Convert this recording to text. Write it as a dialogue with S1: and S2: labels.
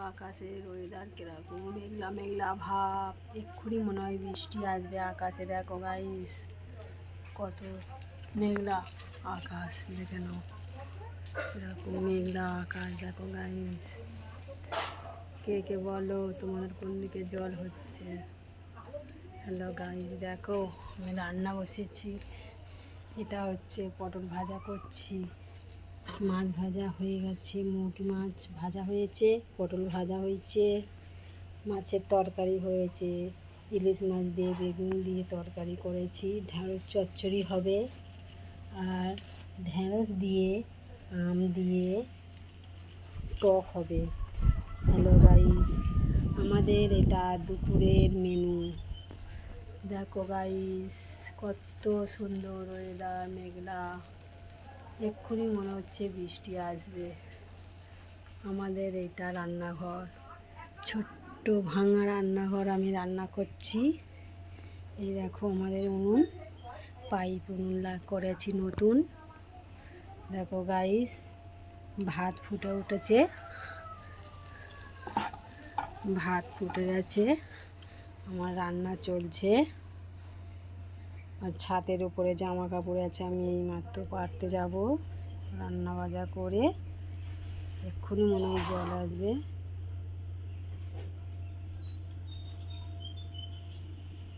S1: আকাশের ওয়েদার কিরকম মেঘলা মেঘলা ভাব, এক্ষুনি মনে হয় বৃষ্টি আসবে। আকাশে দেখো গাইস, কত মেঘলা আকাশ, দেখে নাও এরকম মেঘলা আকাশ। দেখো গাইস, কে কে বলো তোমাদের কোন দিকে জল হচ্ছে। হ্যালো গাইস, দেখো আমি রান্না বসেছি। এটা হচ্ছে পটল ভাজা করছি, মাছ ভাজা হয়ে গেছে, মুরগি মাছ ভাজা হয়েছে, পটল ভাজা হয়েছে, মাছের তরকারি হয়েছে, ইলিশ মাছ দিয়ে বেগুন দিয়ে তরকারি করেছি, ঢ্যাঁড়স চচ্চড়ি হবে, আর ঢ্যাঁড়স দিয়ে আম দিয়ে টক হবে। হ্যালো গাইস, আমাদের এটা দুপুরের মেনু। দেখো গাইস, কত সুন্দর ওয়েদার, মেঘলা, এক্ষুনি মনে হচ্ছে বৃষ্টি আসবে। আমাদের এটা রান্নাঘর, ছোট্ট ভাঙা রান্নাঘর, আমি রান্না করছি। এই দেখো আমাদের উনুন, পাইপ উনুন করেছি নতুন। দেখো গাইস, ভাত ফুটে উঠেছে, ভাত ফুটে গেছে, আমার রান্না চলছে। আর ছাদের উপরে জামা কাপড় আছে, আমি এই মাত্র পারতে যাব রান্না বাজা করে। এক্ষুনি মনে হয় জল আসবে।